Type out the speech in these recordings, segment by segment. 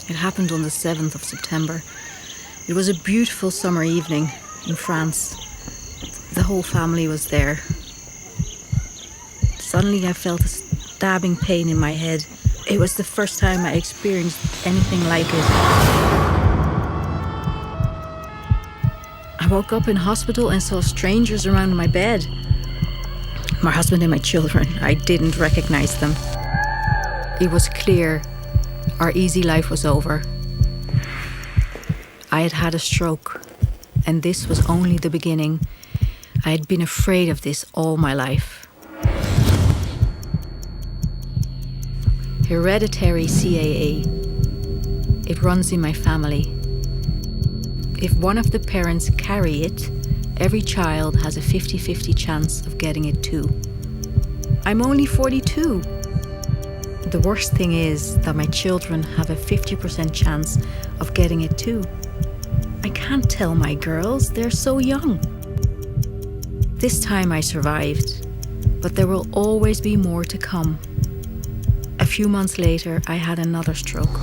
It happened on the 7th of September. It was a beautiful summer evening in France. The whole family was there. Suddenly I felt a stabbing pain in my head. It was the first time I experienced anything like it. I woke up in hospital and saw strangers around my bed. My husband and my children. I didn't recognize them. It was clear our easy life was over. I had had a stroke, and this was only the beginning. I had been afraid of this all my life. Hereditary CAA. It runs in my family. If one of the parents carry it, every child has a 50-50 chance of getting it too. I'm only 42. The worst thing is that my children have a 50% chance of getting it too. I can't tell my girls, they're so young. This time I survived, but there will always be more to come. A few months later, I had another stroke.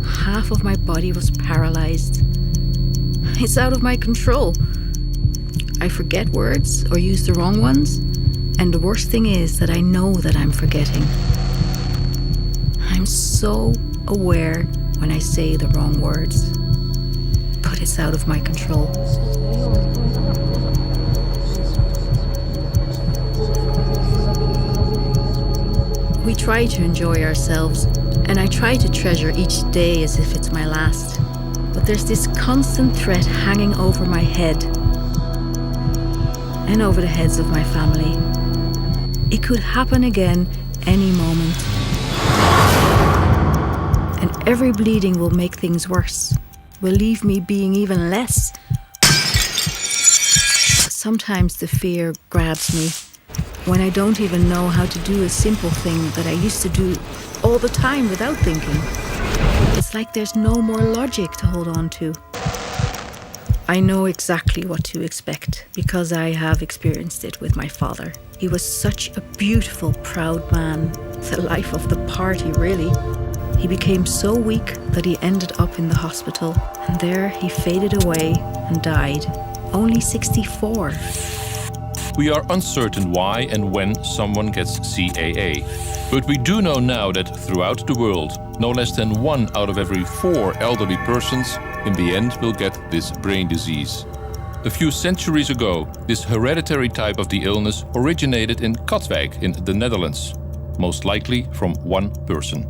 Half of my body was paralyzed. It's out of my control. I forget words or use the wrong ones. And the worst thing is that I know that I'm forgetting. I'm so aware when I say the wrong words, but it's out of my control. We try to enjoy ourselves, and I try to treasure each day as if it's my last. But there's this constant threat hanging over my head and over the heads of my family. It could happen again any moment. And every bleeding will make things worse, will leave me being even less. Sometimes the fear grabs me when I don't even know how to do a simple thing that I used to do all the time without thinking. It's like there's no more logic to hold on to. I know exactly what to expect because I have experienced it with my father. He was such a beautiful, proud man, the life of the party, really. He became so weak that he ended up in the hospital, and there he faded away and died, only 64. We are uncertain why and when someone gets CAA, but we do know now that throughout the world, no less than 1 out of every 4 elderly persons in the end will get this brain disease. A few centuries ago, this hereditary type of the illness originated in Katwijk in the Netherlands, most likely from one person.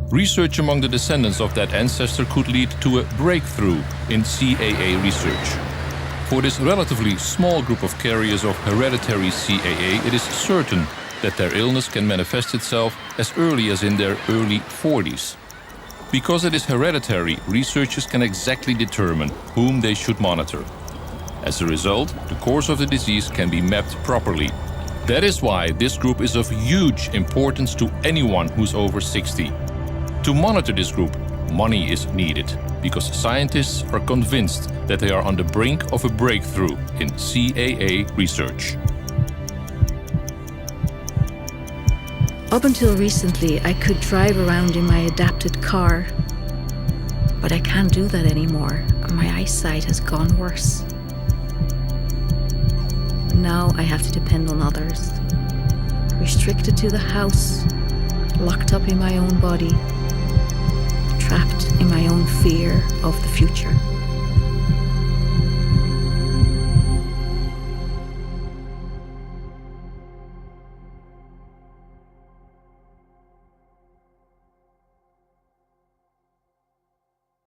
Research among the descendants of that ancestor could lead to a breakthrough in CAA research. For this relatively small group of carriers of hereditary CAA, it is certain that their illness can manifest itself as early as in their early 40s. Because it is hereditary, researchers can exactly determine whom they should monitor. As a result, the course of the disease can be mapped properly. That is why this group is of huge importance to anyone who's over 60. To monitor this group, money is needed, because scientists are convinced that they are on the brink of a breakthrough in CAA research. Up until recently, I could drive around in my adapted car, but I can't do that anymore. My eyesight has gone worse. Now I have to depend on others, restricted to the house, locked up in my own body, trapped in my own fear of the future.